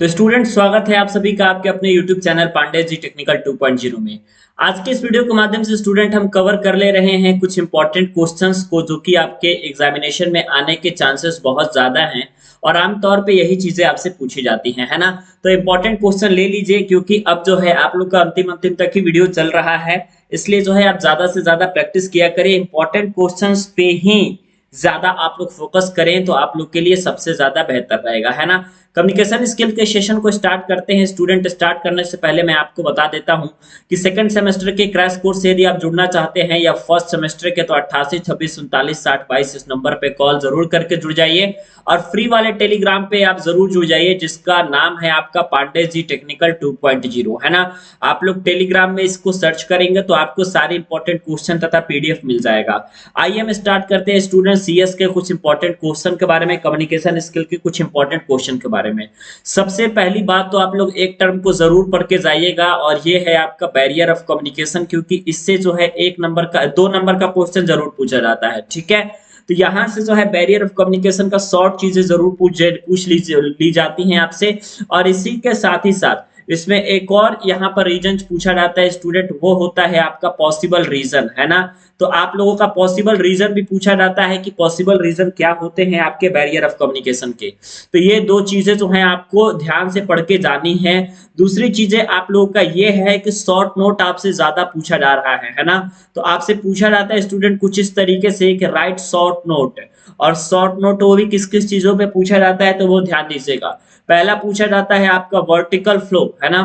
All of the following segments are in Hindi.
तो स्टूडेंट स्वागत है आप सभी का आपके अपने YouTube channel Pandey ji technical 2.0 में। आज के इस वीडियो के माध्यम से स्टूडेंट हम कवर कर ले रहे हैं कुछ इंपॉर्टेंट क्वेश्चंस को जो कि आपके एग्जामिनेशन में आने के चांसेस बहुत ज्यादा हैं और आमतौर पे यही चीजें आपसे पूछी जाती हैं, है ना। तो इंपॉर्टेंट क्वेश्चन ले लीजिए क्योंकि अब जो है आप लोग का अंतिम अंतिम तक ही वीडियो चल रहा है, इसलिए जो है आप ज्यादा से ज्यादा प्रैक्टिस किया करें। इंपॉर्टेंट क्वेश्चंस पे ही ज्यादा आप लोग फोकस करें तो आप लोग के लिए सबसे ज्यादा बेहतर रहेगा, है ना। कम्युनिकेशन स्किल के सेशन को स्टार्ट करते हैं। स्टूडेंट स्टार्ट करने से पहले मैं आपको बता देता हूं कि सेकंड सेमेस्टर के क्रैश कोर्स से यदि आप जुड़ना चाहते हैं या फर्स्ट सेमेस्टर के तो 88 26 39 60 22 इस नंबर पे कॉल जरूर करके जुड़ जाइए और फ्री वाले टेलीग्राम पे आप जरूर जुड़ जाइए जिसका नाम है आपका पांडे जी टेक्निकल 2.0, है ना। आप लोग टेलीग्राम में इसको सर्च करेंगे तो आपको सारे इंपॉर्टेंट क्वेश्चन तथा पीडीएफ मिल जाएगा। आइए हम स्टार्ट करते हैं स्टूडेंट सीएस के कुछ इंपॉर्टेंट क्वेश्चन के बारे में, कम्युनिकेशन स्किल के कुछ इंपॉर्टेंट क्वेश्चन के बारे में। सबसे पहली बात तो आप लोग एक टर्म को जरूर पढ़ के जाइएगा और ये है आपका बैरियर ऑफ कम्युनिकेशन, क्योंकि इससे जो है 2 नंबर का क्वेश्चन जरूर पूछा जाता है, ठीक है। तो यहां से जो है बैरियर ऑफ कम्युनिकेशन का शॉर्ट चीजें जरूर पूछ ली जाती हैं आपसे। और इसी के साथ ही साथ इसमें एक और यहाँ पर रीजन पूछा जाता है स्टूडेंट, वो होता है आपका पॉसिबल रीजन, है ना। तो आप लोगों का पॉसिबल रीजन भी पूछा जाता है कि पॉसिबल रीजन क्या होते हैं आपके बैरियर ऑफ कम्युनिकेशन के। तो ये 2 चीजें जो हैं आपको ध्यान से पढ़ के जानी है। दूसरी चीजें आप लोगों का ये है कि शॉर्ट नोट आपसे ज्यादा पूछा जा रहा है ना। तो आपसे पूछा जाता है स्टूडेंट कुछ इस तरीके से कि राइट शॉर्ट नोट, और शॉर्ट नोट वो भी किस किस चीजों पे पूछा जाता है तो वो ध्यान दीजिएगा। पहला पूछा जाता है आपका वर्टिकल फ्लो, है ना,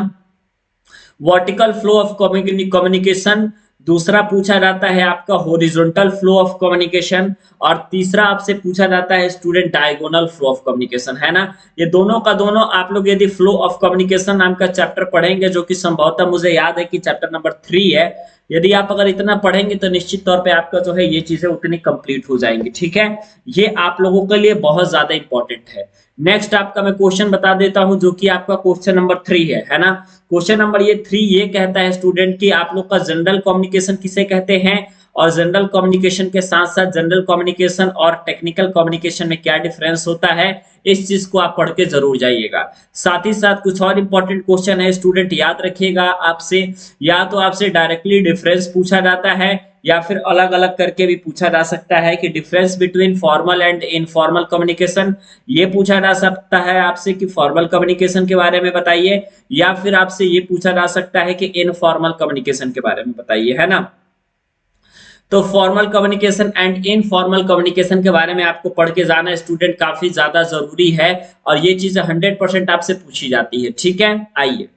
वर्टिकल फ्लो ऑफ कम्युनिकेशन। दूसरा पूछा जाता है आपका हॉरिजॉन्टल फ्लो ऑफ कम्युनिकेशन और तीसरा आपसे पूछा जाता है student diagonal flow of communication, है ना। ये दोनों का दोनों आप लोग यदि फ्लो ऑफ कम्युनिकेशन नाम का चैप्टर पढ़ेंगे जो कि संभवतः मुझे याद है कि चैप्टर नंबर 3 है, यदि आप अगर इतना पढ़ेंगे तो निश्चित तौर पे आपका जो है ये चीजें उतनी कंप्लीट हो जाएंगी, ठीक है। ये आप लोगों के लिए बहुत ज्यादा इंपॉर्टेंट है। नेक्स्ट आपका मैं क्वेश्चन बता देता हूं जो कि आपका क्वेश्चन नंबर 3 है ना। क्वेश्चन नंबर 3 ये कहता है स्टूडेंट कि आप लोग का जनरल कम्युनिकेशन किसे कहते हैं और जनरल कम्युनिकेशन के साथ साथ जनरल कम्युनिकेशन और टेक्निकल कम्युनिकेशन में क्या डिफरेंस होता है, इस चीज को आप पढ़ के जरूर जाइएगा। साथ ही साथ कुछ और इंपॉर्टेंट क्वेश्चन है स्टूडेंट, याद रखिएगा आपसे या तो आपसे डायरेक्टली डिफरेंस पूछा जाता है या फिर अलग अलग करके भी पूछा जा सकता है कि difference between formal and informal communication. ये पूछा जा सकता है आपसे कि फॉर्मल कम्युनिकेशन के बारे में बताइए, या फिर आपसे ये पूछा जा सकता है कि इनफॉर्मल कम्युनिकेशन के बारे में बताइए, है ना। तो formal communication and informal communication के बारे में आपको पढ़ के जाना स्टूडेंट काफी ज्यादा जरूरी है और ये चीजें 100% आपसे पूछी जाती है, ठीक है। आइए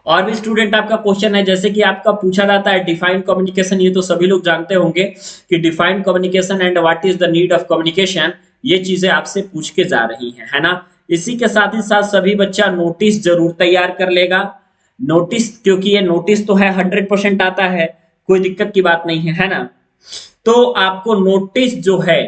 और भी स्टूडेंट आपका क्वेश्चन है जैसे कि आपका पूछा जाता है डिफाइन कम्युनिकेशन। ये तो सभी लोग जानते होंगे कि define communication and what is the need of communication, ये चीजें आपसे पूछ के जा रही हैं, है ना। इसी के साथ ही साथ सभी बच्चा नोटिस जरूर तैयार कर लेगा। नोटिस, क्योंकि ये नोटिस तो है 100% आता है, कोई दिक्कत की बात नहीं है ना। तो आपको नोटिस जो है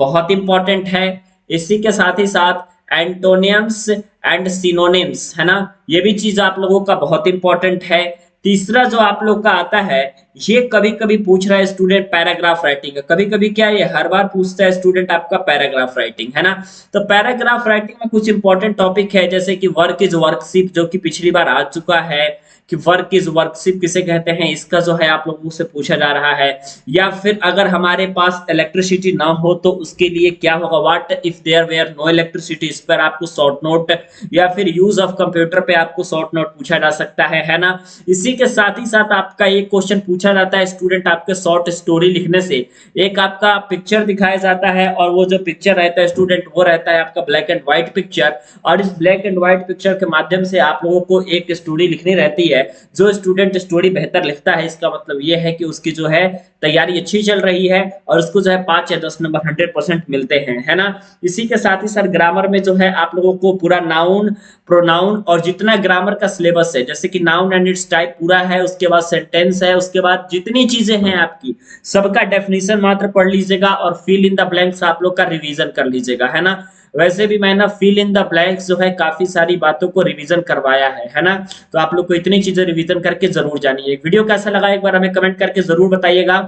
बहुत इंपॉर्टेंट है। इसी के साथ ही साथ एंटोनियम्स एंड सिनोनिम्स, है ना, ये भी चीज आप लोगों का बहुत इंपॉर्टेंट है। तीसरा जो आप लोग का आता है, ये कभी कभी पूछ रहा है स्टूडेंट पैराग्राफ राइटिंग, कभी कभी क्या ये हर बार पूछता है स्टूडेंट आपका पैराग्राफ राइटिंग, है ना। तो पैराग्राफ राइटिंग में कुछ इंपॉर्टेंट टॉपिक है जैसे कि वर्क इज वर्कशिप, जो कि पिछली बार आ चुका है कि वर्क इज वर्कशिप किसे कहते हैं, इसका जो है आप लोगों से पूछा जा रहा है। या फिर अगर हमारे पास इलेक्ट्रिसिटी ना हो तो उसके लिए क्या होगा, what if there were no electricity, इस पर आपको शॉर्ट नोट, या फिर यूज ऑफ कंप्यूटर पे आपको शॉर्ट नोट पूछा जा सकता है ना। इसी के साथ ही साथ आपका एक क्वेश्चन पूछा जाता है स्टूडेंट आपके शॉर्ट स्टोरी लिखने से, एक आपका पिक्चर दिखाया जाता है और वो जो पिक्चर रहता है स्टूडेंट वो रहता है आपका ब्लैक एंड व्हाइट पिक्चर, और इस ब्लैक एंड व्हाइट पिक्चर के माध्यम से आप लोगों को एक स्टोरी लिखनी रहती है। जो स्टूडेंट स्टोरी बेहतर लिखता है इसका मतलब यह है कि उसकी जो है तैयारी अच्छी चल रही है और उसको जो है 5 या 10 नंबर 100% मिलते हैं, है ना। इसी के साथ ही साथ ग्रामर में जो है आप लोगों को पूरा नाउन, प्रोनाउन और जितना ग्रामर का सिलेबस है, जैसे कि नाउन एंड इट्स टाइप पूरा है, उसके बाद सेंटेंस है, उसके बाद जितनी चीजें हैं आपकी सबका डेफिनेशन मात्र पढ़ लीजिएगा और फिल इन द ब्लैंक्स आप लोग का रिवीजन कर लीजिएगा, है ना। वैसे भी मैंने फिल इन द ब्लैंक्स जो है काफी सारी बातों को रिवीजन करवाया है ना। तो आप लोग को इतनी चीजें रिवीजन करके जरूर जानिए। वीडियो कैसा लगा एक बार हमें कमेंट करके जरूर बताइएगा।